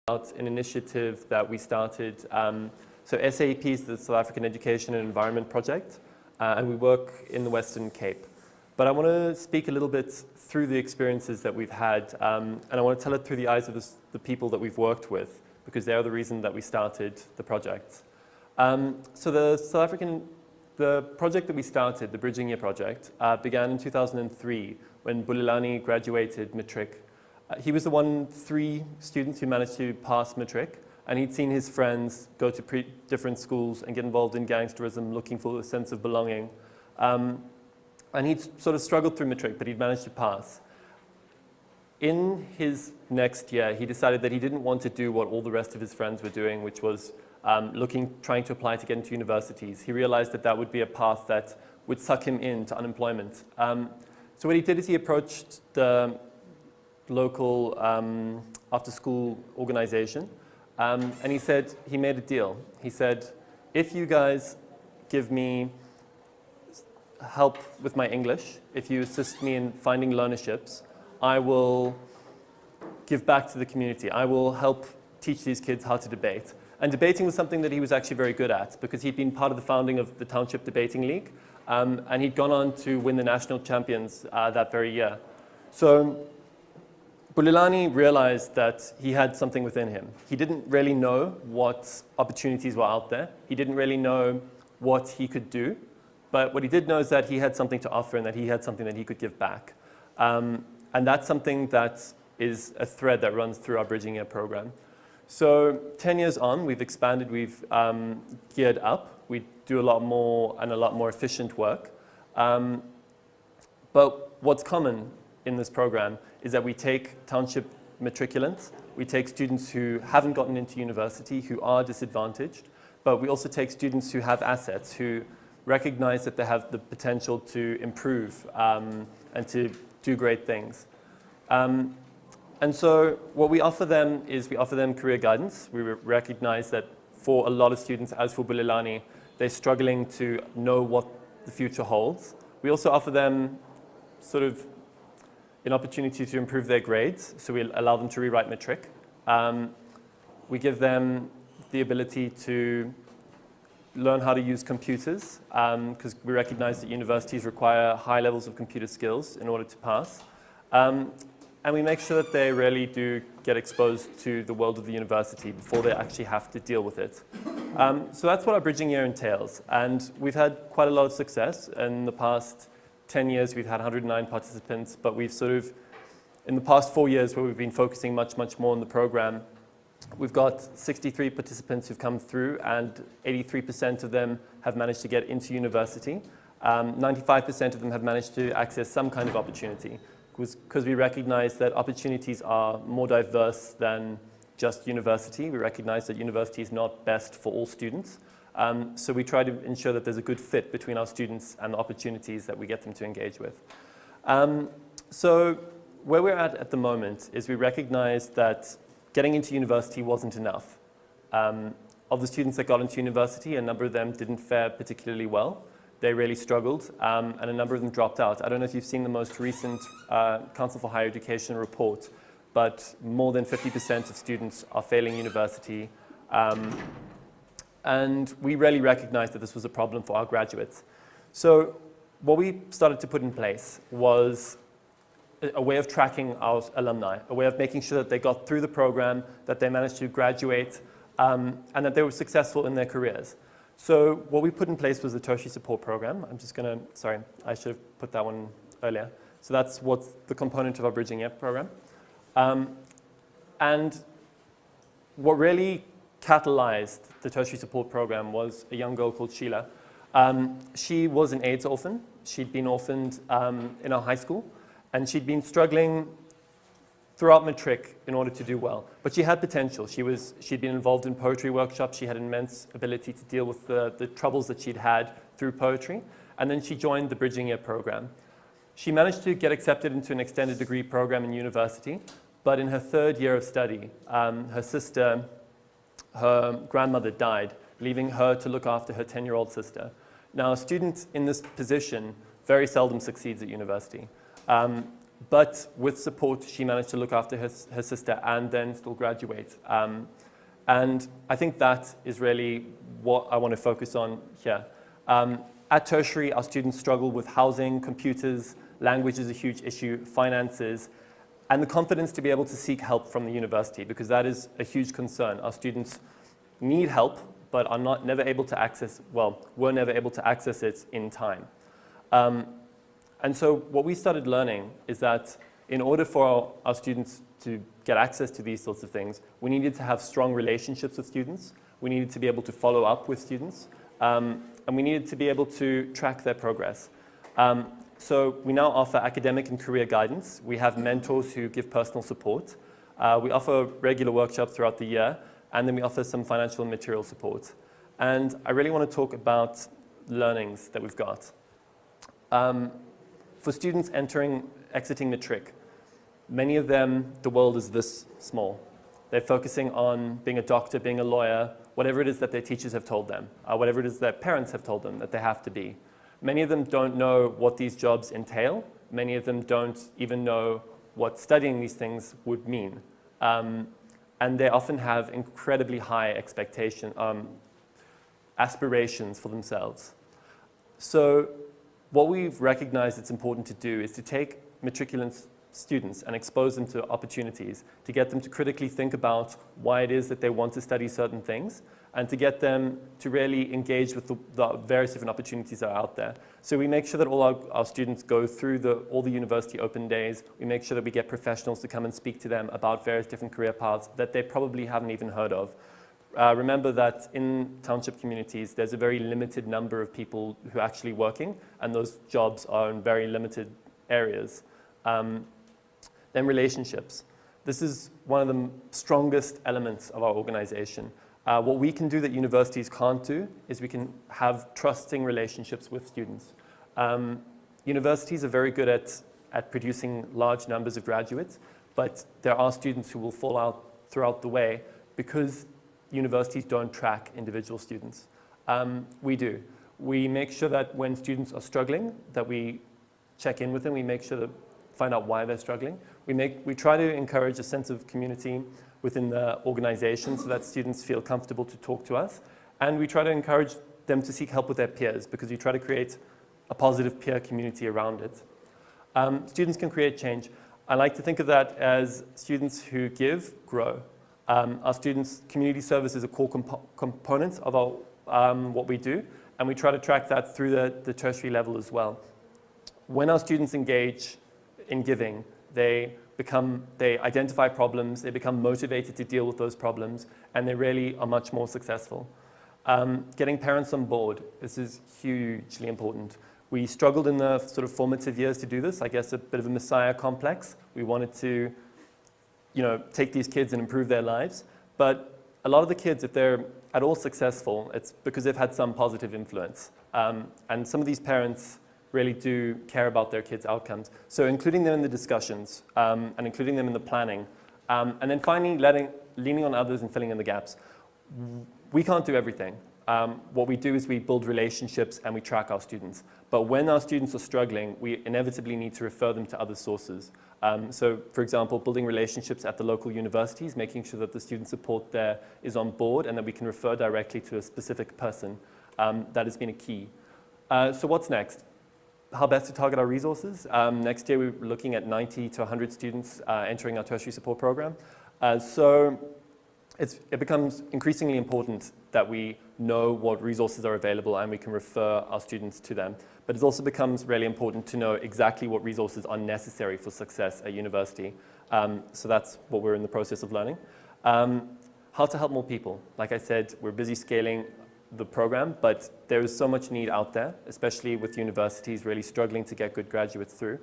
about an initiative that we started. So SAEP is the South African Education and Environment Project, and we work in the Western Cape. But I want to speak a little bit through the experiences that we've had, and I want to tell it through the eyes of the people that we've worked with, because they are the reason that we started the project. So the project that we started, the Bridging Year Project, began in 2003 when Bulelani graduated matric. He was the three students who managed to pass matric, and he'd seen his friends go to different schools and get involved in gangsterism, looking for a sense of belonging. And he'd sort of struggled through matric, but he'd managed to pass. In his next year, he decided that he didn't want to do what all the rest of his friends were doing, which was trying to apply to get into universities. He realized that that would be a path that would suck him into unemployment. So what he did is he approached the local after-school organization, and he made a deal. He said, if you guys give me help with my English, if you assist me in finding learnerships, I will give back to the community. I will help teach these kids how to debate. And debating was something that he was actually very good at, because he'd been part of the founding of the Township Debating League, and he'd gone on to win the national champions that very year. So Bulelani realized that he had something within him. He didn't really know what opportunities were out there. He didn't really know what he could do. But what he did know is that he had something to offer and that he had something that he could give back. And that's something that is a thread that runs through our Bridging Year program. So 10 years on, we've expanded, we've geared up. We do a lot more and a lot more efficient work. But what's common in this program is that we take township matriculants, we take students who haven't gotten into university, who are disadvantaged, but we also take students who have assets, who recognize that they have the potential to improve and to do great things. And so what we offer them is we offer them career guidance. We recognize that for a lot of students, as for Bulelani, they're struggling to know what the future holds. We also offer them sort of an opportunity to improve their grades, so we allow them to rewrite matric. We give them the ability to learn how to use computers, because we recognize that universities require high levels of computer skills in order to pass. And we make sure that they really do get exposed to the world of the university before they actually have to deal with it. So that's what our Bridging Year entails. And we've had quite a lot of success. In the past 10 years, we've had 109 participants, but we've sort of, in the past 4 years where we've been focusing much, much more on the program, we've got 63 participants who've come through, and 83% of them have managed to get into university. 95% of them have managed to access some kind of opportunity, because we recognize that opportunities are more diverse than just university. We recognize that university is not best for all students. So we try to ensure that there's a good fit between our students and the opportunities that we get them to engage with. So where we're at the moment is we recognize that getting into university wasn't enough. Of the students that got into university, a number of them didn't fare particularly well. They really struggled, and a number of them dropped out. I don't know if you've seen the most recent Council for Higher Education report, but more than 50% of students are failing university. And we really recognized that this was a problem for our graduates. So what we started to put in place was a way of tracking our alumni, a way of making sure that they got through the program, that they managed to graduate, and that they were successful in their careers. So what we put in place was the tertiary support program. I'm just going to, sorry, I should have put that one earlier. So that's what's the component of our Bridging Year program. And what really catalyzed the tertiary support program was a young girl called Sheila. She was an AIDS orphan. She'd been orphaned in our high school, and she'd been struggling throughout matric in order to do well. But she had potential. She'd been involved in poetry workshops. She had immense ability to deal with the troubles that she'd had through poetry. And then she joined the Bridging Year program. She managed to get accepted into an extended degree program in university. But in her third year of study, her grandmother died, leaving her to look after her 10-year-old sister. Now, a student in this position very seldom succeeds at university. But with support, she managed to look after her sister and then still graduate. And I think that is really what I want to focus on here. At tertiary, our students struggle with housing, computers, language is a huge issue, finances, and the confidence to be able to seek help from the university, because that is a huge concern. Our students need help, but are never able to access, were never able to access it in time. And so what we started learning is that in order for our students to get access to these sorts of things, we needed to have strong relationships with students, we needed to be able to follow up with students, and we needed to be able to track their progress. So we now offer academic and career guidance. We have mentors who give personal support. We offer regular workshops throughout the year, and then we offer some financial and material support. And I really want to talk about learnings that we've got. For students exiting matric, many of them, the world is this small. They're focusing on being a doctor, being a lawyer, whatever it is that their teachers have told them, whatever it is their parents have told them that they have to be. Many of them don't know what these jobs entail. Many of them don't even know what studying these things would mean. And they often have incredibly high aspirations for themselves. So what we've recognized it's important to do is to take matriculant students and expose them to opportunities, to get them to critically think about why it is that they want to study certain things, and to get them to really engage with the various different opportunities that are out there. So we make sure that all our students go through all the university open days. We make sure that we get professionals to come and speak to them about various different career paths that they probably haven't even heard of. Remember that in township communities, there's a very limited number of people who are actually working, and those jobs are in very limited areas. Then relationships. This is one of the strongest elements of our organization. What we can do that universities can't do is we can have trusting relationships with students. Universities are very good at producing large numbers of graduates, but there are students who will fall out throughout the way because universities don't track individual students. We do. We make sure that when students are struggling, that we check in with them. We make sure to find out why they're struggling. We try to encourage a sense of community within the organization so that students feel comfortable to talk to us. And we try to encourage them to seek help with their peers because we try to create a positive peer community around it. Students can create change. I like to think of that as students who give, grow. Our students' community service is a core component of what we do, and we try to track that through the tertiary level as well. When our students engage in giving, they identify problems, they become motivated to deal with those problems, and they really are much more successful. Getting parents on board, this is hugely important. We struggled in the sort of formative years to do this, I guess a bit of a messiah complex. We wanted to take these kids and improve their lives, but a lot of the kids, if they're at all successful, it's because they've had some positive influence. And some of these parents really do care about their kids' outcomes. So including them in the discussions and including them in the planning. And then finally, leaning on others and filling in the gaps. We can't do everything. What we do is we build relationships and we track our students. But when our students are struggling, we inevitably need to refer them to other sources. So for example, building relationships at the local universities, making sure that the student support there is on board and that we can refer directly to a specific person. That has been a key. So what's next? How best to target our resources? Next year, we're looking at 90 to 100 students entering our tertiary support program. So it becomes increasingly important that we know what resources are available and we can refer our students to them. But it also becomes really important to know exactly what resources are necessary for success at university. So that's what we're in the process of learning. How to help more people. Like I said, we're busy scaling the program, but there is so much need out there, especially with universities really struggling to get good graduates through.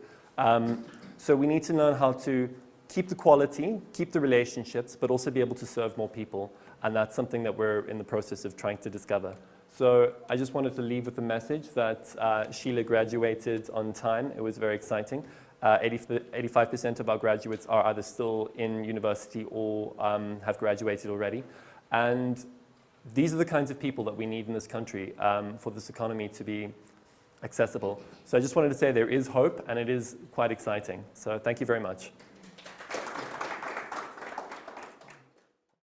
So we need to learn how to keep the quality, keep the relationships, but also be able to serve more people. And that's something that we're in the process of trying to discover. So I just wanted to leave with the message that Sheila graduated on time. It was very exciting. 85% of our graduates are either still in university or have graduated already. And these are the kinds of people that we need in this country for this economy to be accessible. So I just wanted to say there is hope, and it is quite exciting. So thank you very much.